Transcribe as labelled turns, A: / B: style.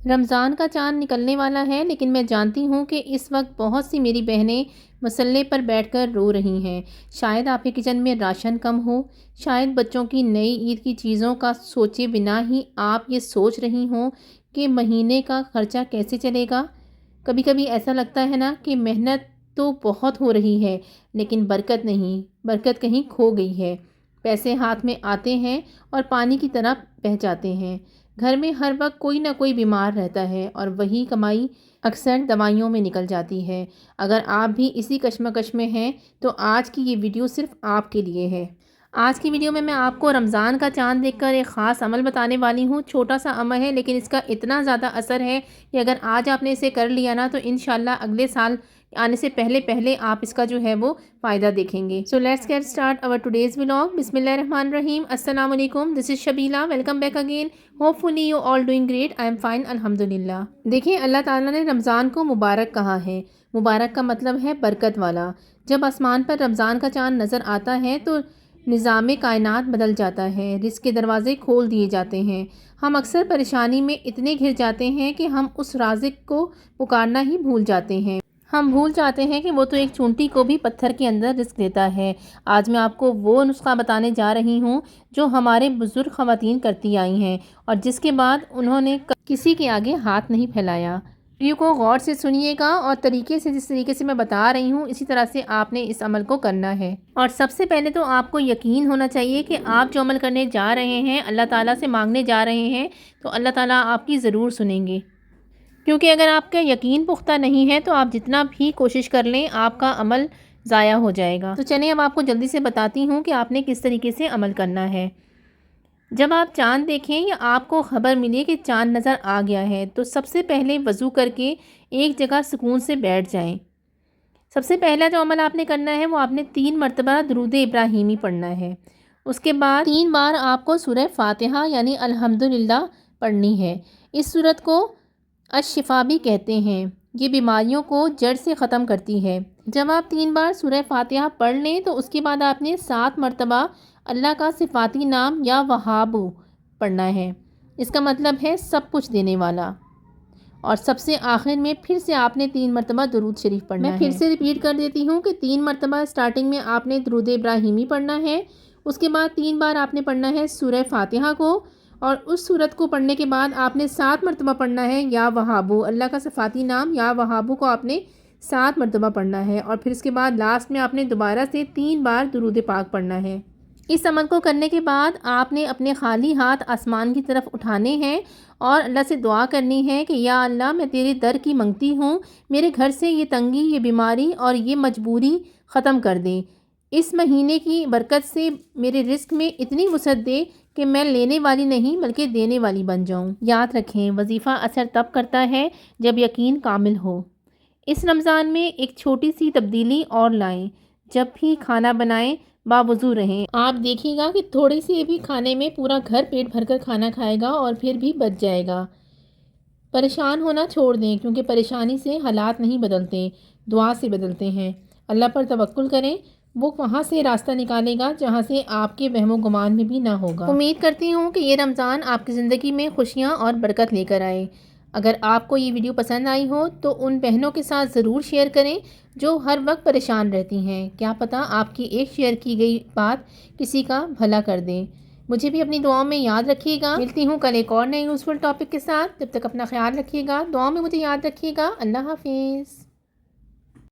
A: رمضان کا چاند نکلنے والا ہے، لیکن میں جانتی ہوں کہ اس وقت بہت سی میری بہنیں مسلح پر بیٹھ کر رو رہی ہیں۔ شاید آپ کے کچن میں راشن کم ہو، شاید بچوں کی نئی عید کی چیزوں کا سوچے بنا ہی آپ یہ سوچ رہی ہوں کہ مہینے کا خرچہ کیسے چلے گا۔ کبھی کبھی ایسا لگتا ہے نا کہ محنت تو بہت ہو رہی ہے لیکن برکت نہیں، برکت کہیں کھو گئی ہے۔ پیسے ہاتھ میں آتے ہیں اور پانی کی طرح بہہ جاتے ہیں۔ گھر میں ہر وقت کوئی نہ کوئی بیمار رہتا ہے اور وہی کمائی اکثر دوائیوں میں نکل جاتی ہے۔ اگر آپ بھی اسی کشمکش میں ہیں تو آج کی یہ ویڈیو صرف آپ کے لیے ہے۔ آج کی ویڈیو میں آپ کو رمضان کا چاند دیکھ کر ایک خاص عمل بتانے والی ہوں۔ چھوٹا سا عمل ہے لیکن اس کا اتنا زیادہ اثر ہے کہ اگر آج آپ نے اسے کر لیا نا تو انشاءاللہ اگلے سال آنے سے پہلے آپ اس کا جو ہے وہ فائدہ دیکھیں گے۔ So let's get start our today's vlog. بسم اللہ الرحمن الرحیم۔ السلام علیکم، this is شبیلا، welcome back again. Hopefully you all doing great. I am fine الحمدللہ۔ دیکھیں، اللہ تعالیٰ نے رمضان کو مبارک کہا ہے۔ مبارک کا مطلب ہے برکت والا۔ جب آسمان پر رمضان کا چاند نظر آتا ہے تو نظام کائنات بدل جاتا ہے، رزق کے دروازے کھول دیے جاتے ہیں۔ ہم اکثر پریشانی میں اتنے گھر جاتے ہیں کہ ہم اس رازق کو پکارنا ہی بھول جاتے ہیں۔ ہم بھول جاتے ہیں کہ وہ تو ایک چونٹی کو بھی پتھر کے اندر رزق دیتا ہے۔ آج میں آپ کو وہ نسخہ بتانے جا رہی ہوں جو ہمارے بزرگ خواتین کرتی آئی ہیں اور جس کے بعد انہوں نے کسی کے آگے ہاتھ نہیں پھیلایا۔ ویڈیو کو غور سے سنیے گا اور جس طریقے سے میں بتا رہی ہوں اسی طرح سے آپ نے اس عمل کو کرنا ہے۔ اور سب سے پہلے تو آپ کو یقین ہونا چاہیے کہ آپ جو عمل کرنے جا رہے ہیں، اللہ تعالیٰ سے مانگنے جا رہے ہیں، تو اللہ تعالیٰ آپ کی ضرور سنیں گے۔ کیونکہ اگر آپ کا یقین پختہ نہیں ہے تو آپ جتنا بھی کوشش کر لیں آپ کا عمل ضائع ہو جائے گا۔ تو چلیں اب آپ کو جلدی سے بتاتی ہوں کہ آپ نے کس طریقے سے عمل کرنا ہے۔ جب آپ چاند دیکھیں یا آپ کو خبر ملے کہ چاند نظر آ گیا ہے تو سب سے پہلے وضو کر کے ایک جگہ سکون سے بیٹھ جائیں۔ سب سے پہلا جو عمل آپ نے کرنا ہے وہ آپ نے 3 مرتبہ درود ابراہیمی پڑھنا ہے۔ اس کے بعد 3 بار آپ کو سورہ فاتحہ یعنی الحمدللہ پڑھنی ہے۔ اس سورت کو الشفا بھی کہتے ہیں، یہ بیماریوں کو جڑ سے ختم کرتی ہے۔ جب آپ 3 بار سورہ فاتحہ پڑھ لیں تو اس کے بعد آپ نے 7 مرتبہ اللہ کا صفاتی نام یا وہاب پڑھنا ہے۔ اس کا مطلب ہے سب کچھ دینے والا۔ اور سب سے آخر میں پھر سے آپ نے 3 مرتبہ درود شریف پڑھنا ہے۔ میں پھر سے ریپیٹ کر دیتی ہوں کہ 3 مرتبہ سٹارٹنگ میں آپ نے درود ابراہیمی پڑھنا ہے، اس کے بعد 3 بار آپ نے پڑھنا ہے سورہ فاتحہ کو، اور اس سورت کو پڑھنے کے بعد آپ نے 7 مرتبہ پڑھنا ہے یا وہابو، اللہ کا صفاتی نام یا وہابو کو آپ نے 7 مرتبہ پڑھنا ہے، اور پھر اس کے بعد لاسٹ میں آپ نے دوبارہ سے 3 بار درود پاک پڑھنا ہے۔ اس عمل کو کرنے کے بعد آپ نے اپنے خالی ہاتھ آسمان کی طرف اٹھانے ہیں اور اللہ سے دعا کرنی ہے کہ یا اللہ میں تیرے در کی منگتی ہوں، میرے گھر سے یہ تنگی، یہ بیماری اور یہ مجبوری ختم کر دے۔ اس مہینے کی برکت سے میرے رزق میں اتنی وسعت دے کہ میں لینے والی نہیں بلکہ دینے والی بن جاؤں۔ یاد رکھیں، وظیفہ اثر تب کرتا ہے جب یقین کامل ہو۔ اس رمضان میں ایک چھوٹی سی تبدیلی اور لائیں، جب بھی کھانا بنائیں باوضو رہیں۔ آپ دیکھیے گا کہ تھوڑی سی بھی کھانے میں پورا گھر پیٹ بھر کر کھانا کھائے گا اور پھر بھی بچ جائے گا۔ پریشان ہونا چھوڑ دیں کیونکہ پریشانی سے حالات نہیں بدلتے، دعا سے بدلتے ہیں۔ اللہ پر توکل کریں، وہ وہاں سے راستہ نکالے گا جہاں سے آپ کے وہم و گمان میں بھی نہ ہوگا۔ امید کرتی ہوں کہ یہ رمضان آپ کی زندگی میں خوشیاں اور برکت لے کر آئے۔ اگر آپ کو یہ ویڈیو پسند آئی ہو تو ان بہنوں کے ساتھ ضرور شیئر کریں جو ہر وقت پریشان رہتی ہیں، کیا پتہ آپ کی ایک شیئر کی گئی بات کسی کا بھلا کر دیں۔ مجھے بھی اپنی دعاؤں میں یاد رکھیے گا۔ ملتی ہوں کل ایک اور نئے یوزفل ٹاپک کے ساتھ، جب تک اپنا خیال رکھیے گا، دعاؤں میں مجھے یاد رکھیے گا۔ اللہ حافظ۔